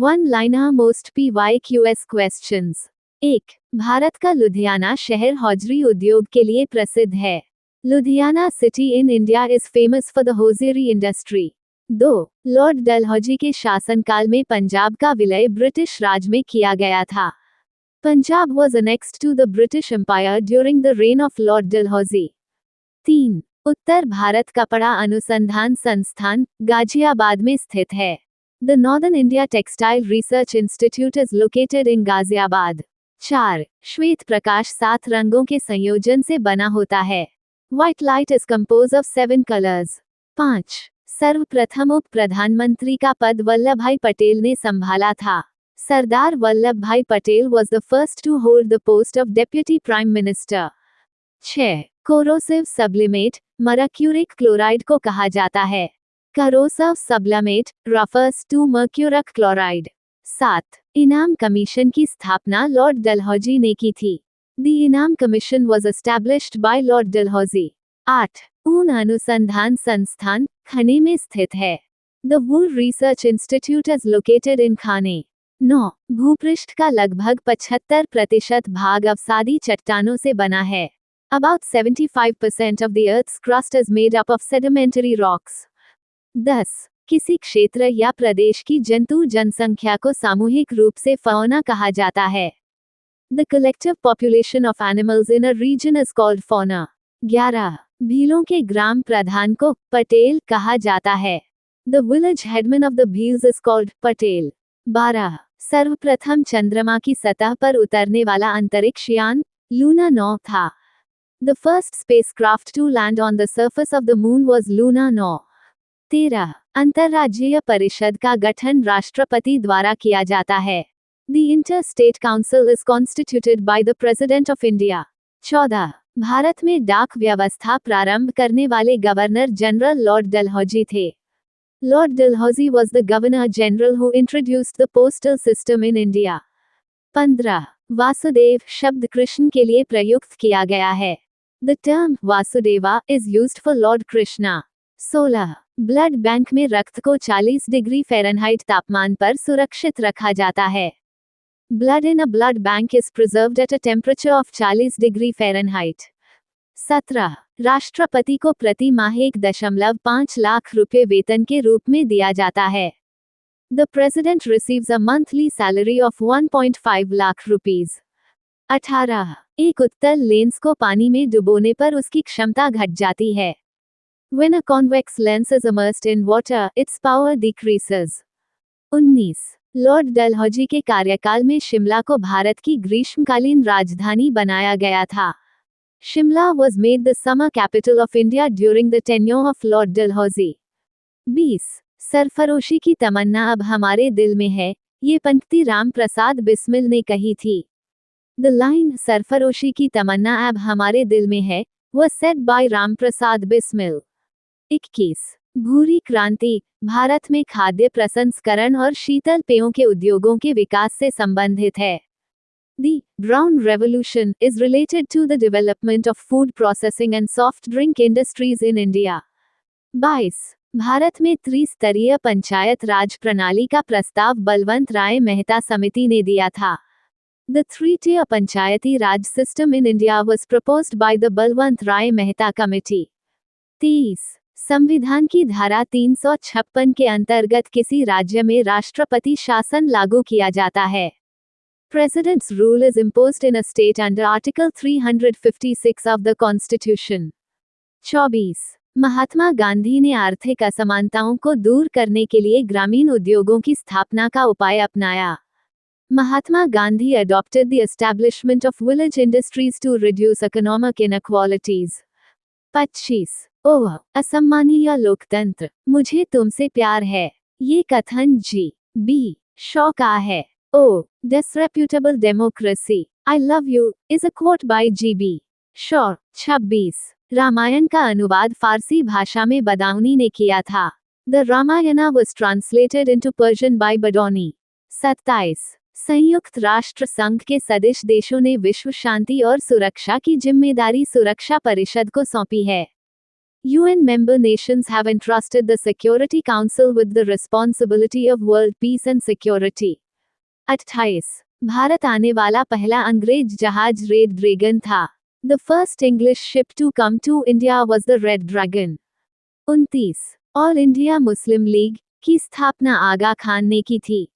One liner most PYQS questions. 1. Bharat का लुधियाना शहर hosiery उद्योग के लिए प्रसिद्ध है। Ludhiana city in India is famous for the hosiery industry. 2. Lord Dalhousie के शासनकाल में पंजाब का विलय ब्रिटिश राज में किया गया था। Punjab was annexed to the British empire during the reign of Lord Dalhousie. 3. उत्तर भारत कपड़ा अनुसंधान संस्थान गाजियाबाद में स्थित है। The Northern India Textile Research Institute is located in Ghaziabad. 4. श्वेत प्रकाश 7 रंगों के संयोजन से बना होता है। White light is composed of 7 colors. 5. सर्वप्रथम उप प्रधानमंत्री का पद वल्लभ भाई पटेल ने संभाला था। सरदार वल्लभ भाई Patel was the first to hold the post of Deputy Prime Minister. 6. Corrosive sublimate mercuric chloride को कहा जाता है। Corrosive sublimate refers to mercuric chloride. 7. इनाम कमीशन की स्थापना लॉर्ड डलहौजी ने की थी। The इनाम commission was established by Lord Dalhousie. 8. ऊन अनुसंधान संस्थान खने में स्थित है। The Wool Research Institute is located in खाने। 9. भूपृष्ठ का लगभग 75% भाग अवसादी चट्टानों से बना है। About 75% of the Earth's crust is made up of sedimentary rocks. 10. किसी क्षेत्र या प्रदेश की जंतु जनसंख्या को सामूहिक रूप से फौना कहा जाता है। The collective population of animals in a region is called fauna. 11. भीलों के ग्राम प्रधान को पटेल कहा जाता है। The village headman of the Bhils is called Patel. 12. सर्वप्रथम चंद्रमा की सतह पर उतरने वाला अंतरिक्ष यान लूना 9 था। The first spacecraft to land on the surface of the moon was Luna 9. 13. अंतर्राज्यीय परिषद का गठन राष्ट्रपति द्वारा किया जाता है। The Interstate Council is constituted by the President of India. 14. Bharat में डाक व्यवस्था प्रारंभ करने वाले गवर्नर जनरल लॉर्ड डलहौजी थे। Lord Dalhousie was the Governor General who introduced the postal system in India. 15. Vasudev शब्द कृष्ण के लिए प्रयुक्त किया गया है। The term Vasudeva is used for Lord Krishna. 16. Blood bank में रक्त को 40 डिग्री फ़ारेनहाइट तापमान पर सुरक्षित रखा जाता है। Blood in a blood bank is preserved at a temperature of 40 degree Fahrenheit. 17. राष्ट्रपति को प्रति माह 1.5 लाख रुपए वेतन के रूप में दिया जाता है। The President receives a monthly salary of 1.5 lakh rupees. 18. एक उत्तल लेंस को पानी में डुबोने पर उसकी क्षमता घट जाती है। When a convex lens is immersed in water, its power decreases. 19. Lord Dalhousie के कार्यकाल में शिमला को भारत की ग्रीष्मकालीन राजधानी बनाया गया था। Shimla was made the summer capital of India during the tenure of Lord Dalhousie. 20. सरफरोशी की तमन्ना अब हमारे दिल में है, ये पंक्ति राम प्रसाद बिस्मिल ने कही थी। The line सरफरोशी की तमन्ना अब हमारे दिल में है was said by Ram Prasad Bismil. 21. भूरी क्रांति भारत में खाद्य प्रसंस्करण और शीतल पेयों के उद्योगों के विकास से संबंधित है। The Brown Revolution is related to the development of food processing and soft drink industries in India. 22. Bharat में त्रिस्तरीय पंचायत राज प्रणाली का प्रस्ताव बलवंत राय मेहता समिति ने दिया था। The three-tier Panchayati Raj system in India was proposed by the Balwant Rai Mehta committee. 23. संविधान की धारा 356 के अंतर्गत किसी राज्य में राष्ट्रपति शासन लागू किया जाता है। President's rule is imposed in a state under Article 356 of the Constitution. 24. Mahatma Gandhi ने आर्थिक असमानताओं को दूर करने के लिए ग्रामीण उद्योगों की स्थापना का उपाय अपनाया। Mahatma Gandhi adopted the establishment of village industries to reduce economic inequalities. 25. ओह असम्मानीय लोकतंत्र मुझे तुमसे प्यार है, ये कथन G.B. शॉ का है। ओ disreputable democracy, I love you, is a quote by G.B. Shaw. 26. Ramayan का अनुवाद फारसी भाषा में बदाऊनी ने किया था। The Ramayana was translated into Persian by Badoni. 27. संयुक्त राष्ट्र संघ के सदस्य देशों ने विश्व शांति और सुरक्षा की जिम्मेदारी सुरक्षा परिषद को सौंपी है। UN member nations have entrusted the Security Council with the responsibility of world peace and security. 28. Bharat आने वाला पहला अंग्रेज जहाज रेड ड्रैगन था. The first English ship to come to India was the Red Dragon. 29. All India Muslim league की स्थापना आगा खान ने की थी.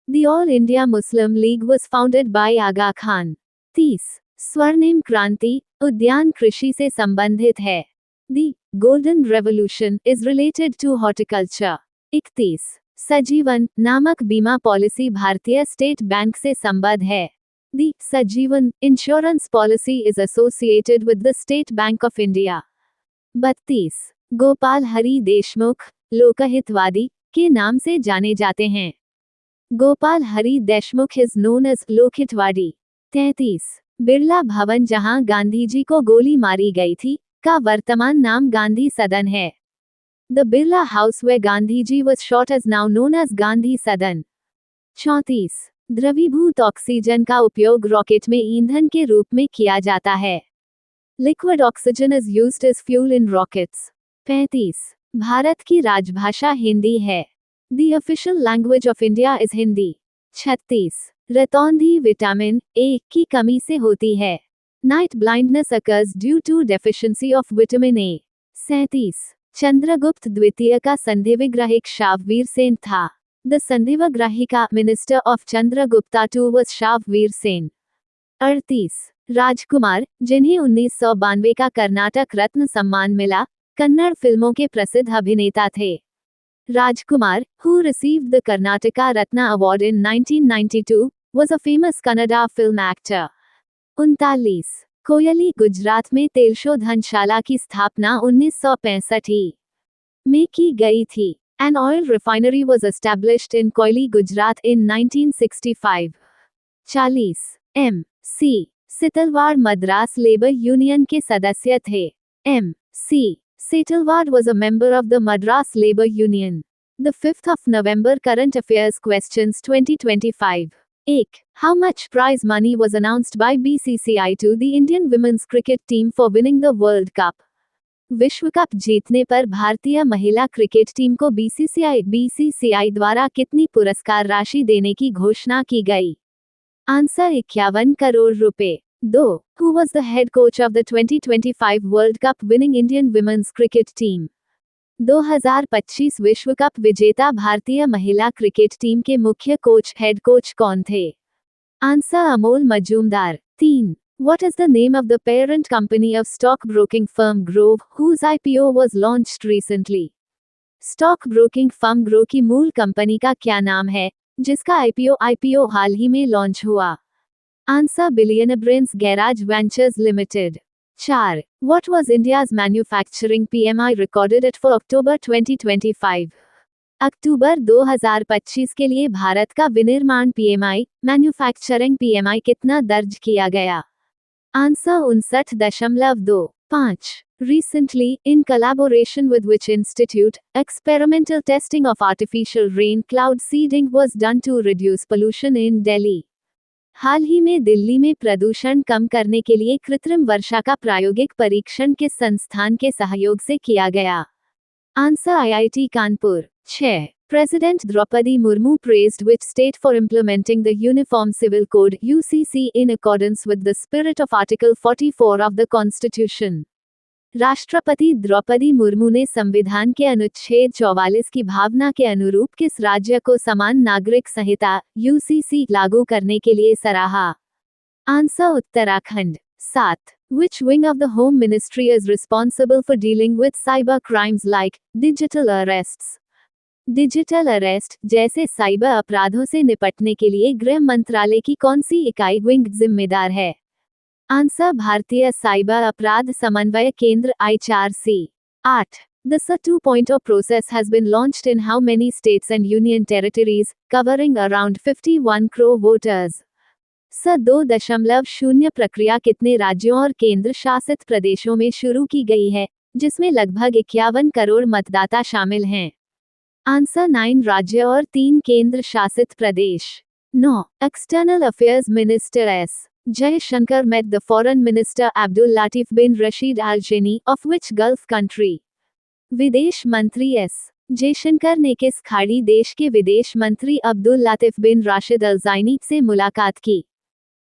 The All India Muslim League was founded by Aga Khan. 30. स्वर्णिम क्रांति उद्यान कृषि से संबंधित है. The Golden Revolution is related to horticulture. 31. सजीवन नामक बीमा पॉलिसी भारतीय स्टेट बैंक से संबद्ध है. The Sajeevan insurance policy is associated with the State Bank of India. 32. Gopal Hari Deshmukh Lokhitwadi के नाम से जाने जाते हैं. Gopal Hari Deshmukh is known as लोकहितवादी. 33. बिरला भवन जहां गांधी जी को गोली मारी गई थी का वर्तमान नाम गांधी सदन है. The Birla House where Gandhi ji was shot is now known as Gandhi सदन. 34. द्रवीभूत ऑक्सीजन का उपयोग रॉकेट में ईंधन के रूप में किया जाता है. Liquid oxygen is used as fuel in rockets. 35. Bharat की राजभाषा हिंदी है. The official language of India is Hindi. 36. रतौंधी विटामिन ए की कमी से होती है. Night blindness occurs due to deficiency of vitamin A. 37. Chandragupta द्वितीय का संधिविग्राहिक शाववीर सेन था. The sandhivigrahika minister of Chandragupta II was Shaveer Sen. 38. Rajkumar जिन्हें 1992 का कर्नाटक रत्न सम्मान मिला कन्नड़ फिल्मों के प्रसिद्ध अभिनेता थे. राजकुमार, who received the Karnataka Ratna Award in 1992, was a famous Kannada film actor. 39. कोयली गुजरात में तेलशोधनशाला की स्थापना 1965 में की गई थी. An oil refinery was established in Koyali, Gujarat in 1965. 40. M.C. Setalvad Madras labour union के सदस्य थे. M.C. Setalwad was a member of the Madras Labour Union. The 5th of November Current Affairs Questions 2025. 1. How much prize money was announced by BCCI to the Indian women's cricket team for winning the World Cup? विश्व cup जीतने पर भारतीय महिला cricket team को BCCI द्वारा कितनी पुरस्कार राशि देने की घोषणा की गई? आंसर 51 करोड़ रुपए. 2. Who was the head coach of the 2025 World Cup winning Indian women's cricket team? 2025 विश्व कप विजेता भारतीय महिला क्रिकेट टीम के मुख्य कोच हेड कोच कौन थे? Answer Amol Majumdar. 3. What is the name of the parent company of stockbroking firm Grove, whose IPO was launched recently? stockbroking firm Grove की मूल कंपनी का क्या नाम है जिसका IPO हाल ही में लॉन्च हुआ? Answer billionaire brains garage ventures limited. 4. What was India's manufacturing PMI recorded at for October 2025? अक्टूबर 2025 के लिए भारत का विनिर्माण PMI, मैन्युफैक्चरिंग PMI कितना दर्ज किया गया? Answer 59.2. 5. Recently, in collaboration with which institute, experimental testing of artificial rain cloud seeding was done to reduce pollution in Delhi. हाल ही में दिल्ली में प्रदूषण कम करने के लिए कृत्रिम वर्षा का प्रायोगिक परीक्षण किस संस्थान के सहयोग से किया गया? Answer IIT Kanpur. 6. President Draupadi Murmu praised which state for implementing the Uniform Civil Code (UCC) in accordance with the spirit of Article 44 of the Constitution. राष्ट्रपति द्रौपदी मुर्मू ने संविधान के अनुच्छेद 44 की भावना के अनुरूप किस राज्य को समान नागरिक संहिता (UCC) लागू करने के लिए सराहा? Answer Uttarakhand. 7. Which wing of the Home Ministry is responsible for dealing with cyber crimes like digital arrests? Digital arrest जैसे साइबर अपराधों से निपटने के लिए गृह मंत्रालय की कौन सी इकाई विंग जिम्मेदार है? आंसर भारतीय साइबर अपराध समन्वय केंद्र IHRC. 8. The SAR 2.0 process has been launched in how many states and union territories, covering around 51 crore voters? SAR 2.0 प्रक्रिया कितने राज्यों और केंद्र शासित प्रदेशों में शुरू की गई है, जिसमें लगभग 51 करोड़ मतदाता शामिल हैं? आंसर 9 राज्य और 3 केंद्र शासित प्रदेश. 9. External affairs minister S. Jaishankar met the foreign minister Abdul Latif bin Rashid Al Jani, of which Gulf country? विदेश मंत्री एस जयशंकर ने किस खाड़ी देश के विदेश मंत्री अब्दुल लातिफ बिन राशिद अल ज़ाइनी से मुलाकात की?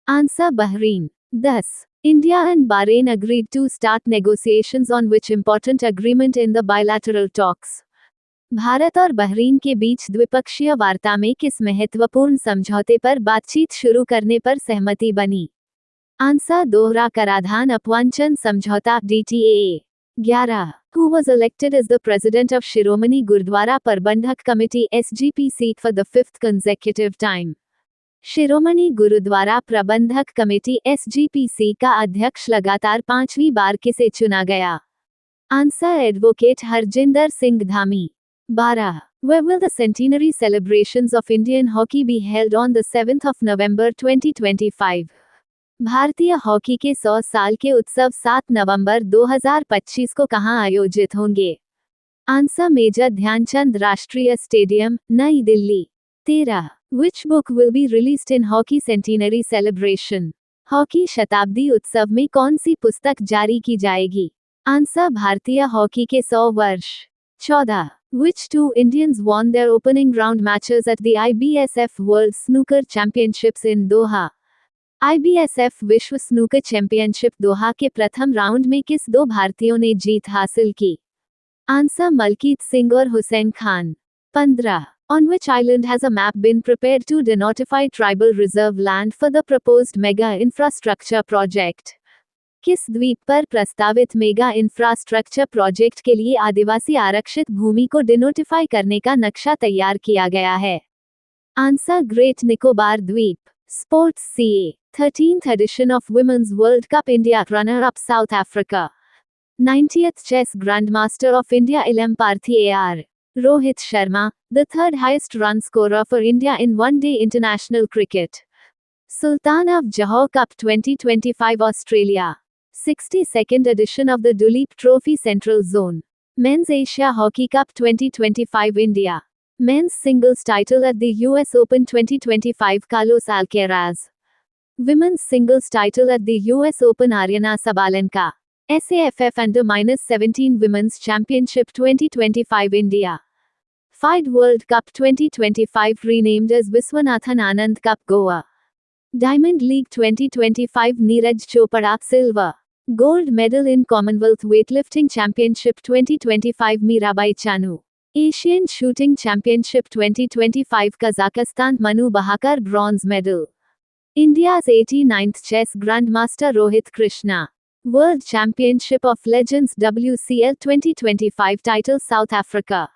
Answer Bahrain. 10. India and Bahrain agreed to start negotiations on which important agreement in the bilateral talks. Bharat और बहरीन के बीच द्विपक्षीय वार्ता में किस महत्वपूर्ण समझौते पर बातचीत शुरू करने पर सहमति बनी? आंसर दोहरा कराधान अपवांचन समझौता DTAA। 11. Who was elected as the president of Shiromani Gurdwara Prabandhak Committee SGPC for the 5th consecutive time? शिरोमणि गुरुद्वारा प्रबंधक कमेटी SGPC का अध्यक्ष लगातार 5वीं बार किसे चुना गया? Answer advocate Harjinder Singh Dhami. 12. Where will the centenary celebrations of Indian hockey be held on the 7th of November 2025? भारतीय hockey के 100 साल के उत्सव 7 नवंबर 2025 को कहां आयोजित होंगे? आंसर मेजर ध्यानचंद राष्ट्रीय स्टेडियम, नई Delhi. 13. Which book will be released in Hockey Centenary Celebration? Hockey शताब्दी उत्सव में कौन सी पुस्तक जारी की जाएगी? आंसर भारतीय हॉकी के 100 वर्ष। 14. Which two Indians won their opening round matches at the IBSF World Snooker Championships in Doha? IBSF विश्व स्नूकर चैंपियनशिप दोहा के प्रथम राउंड में किस दो भारतीयों ने जीत हासिल की? आंसर मलकीत सिंह और Hussain Khan. 15. On which island has a map been prepared to denotify tribal reserve land for the proposed mega infrastructure project? किस द्वीप पर प्रस्तावित मेगा इंफ्रास्ट्रक्चर प्रोजेक्ट के लिए आदिवासी आरक्षित भूमि को डिनोटिफाई करने का नक्शा तैयार किया गया है? आंसर ग्रेट निकोबार द्वीप। Sports CA 13th edition of Women's World Cup India runner-up South Africa. 90th Chess Grandmaster of India Ilam Parthi AR. Rohit Sharma, the third highest run scorer for India in one-day international cricket. Sultan of Johor Cup 2025 Australia. 62nd edition of the Duleep Trophy Central Zone. Men's Asia Hockey Cup 2025 India. Men's singles title at the US Open 2025 Carlos Alcaraz. Women's singles title at the US Open Aryna Sabalenka. SAFF Under-17 Women's Championship 2025 India. FIDE World Cup 2025 renamed as Viswanathan Anand Cup Goa. Diamond League 2025 Neeraj Chopra Silver. Gold medal in Commonwealth Weightlifting Championship 2025 Mirabai Chanu. Asian Shooting Championship 2025 Kazakhstan Manu Bahakar bronze medal. India's 89th Chess Grandmaster Rohit Krishna. World Championship of Legends WCL 2025 title South Africa.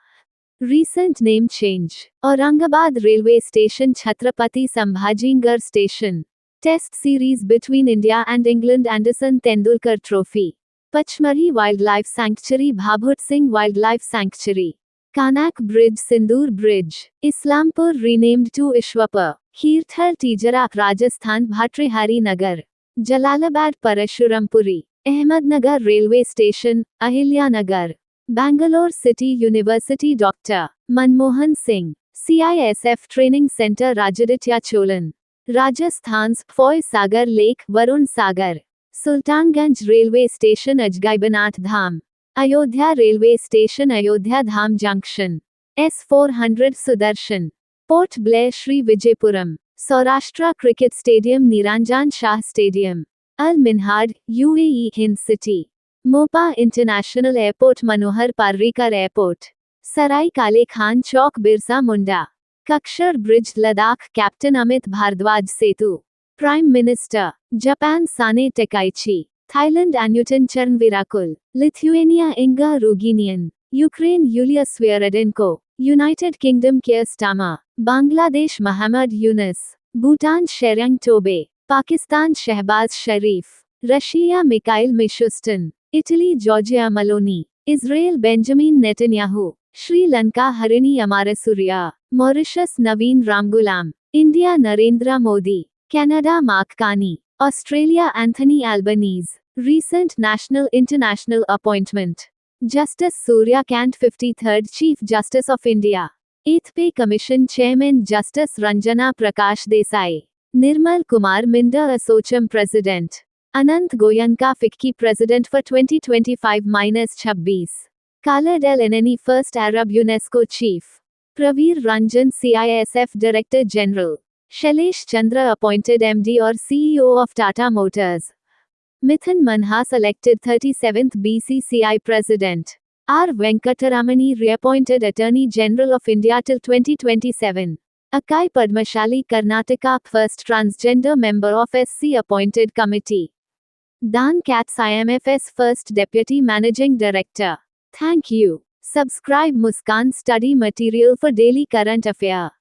Recent name change. Aurangabad Railway Station Chhatrapati Sambhajinagar Station. Test series between India and England Anderson Tendulkar Trophy. Pachmari Wildlife Sanctuary Bhabut Singh Wildlife Sanctuary. Kanak Bridge Sindoor Bridge. Islampur renamed to Ishwapur. Kirthal Tijarak Rajasthan Bhatrihari Nagar. Jalalabad Parashurampuri. Ahmednagar Railway Station, Ahilyanagar. Bangalore City University Dr. Manmohan Singh. CISF Training Center Rajaditya Cholan. Rajasthan's Foy Sagar Lake Varun Sagar. Sultanganj Railway Station Ajgaibanat Dham. Ayodhya Railway Station Ayodhya Dham Junction. S400 Sudarshan. Port Blair Shri Vijayapuram. Saurashtra Cricket Stadium Niranjan Shah Stadium. Al Minhad, UAE Hind City. Mopa International Airport Manohar Parrikar Airport. Sarai Kale Khan Chowk Birsa Munda. Kakshar Bridge Ladakh Captain Amit Bhardwaj Setu. Prime Minister. Japan Sane Takaichi. Thailand Anutin Charnvirakul. Lithuania Inga Ruginian. Ukraine Yulia Svieredenko. United Kingdom Keir Starmer. Bangladesh Muhammad Yunus. Bhutan Sherang Tobe. Pakistan Shehbaz Sharif. Russia Mikhail Mishustin. Italy Giorgia Meloni. Israel Benjamin Netanyahu. Sri Lanka Harini Amarasuriya. Mauritius Naveen Ramgoolam. India Narendra Modi. Canada Mark Carney. Australia Anthony Albanese. Recent national international appointment. Justice Surya Kant 53rd Chief Justice of India. 8th Pay Commission Chairman Justice Ranjana Prakash Desai. Nirmal Kumar Minder Assocham President. Anant Goyanka FICCI President for 2025-26. Khaled El Eneni First Arab UNESCO Chief. Praveer Ranjan CISF Director General. Shailesh Chandra appointed MD or CEO of Tata Motors. Mithun Manhas elected 37th BCCI President. R. Venkataramani reappointed Attorney General of India till 2027. Akai Padmashali Karnataka first transgender member of SC appointed committee. Dan Katz IMF's first Deputy Managing Director. Thank you. Subscribe Muskan Study Material for daily current affair.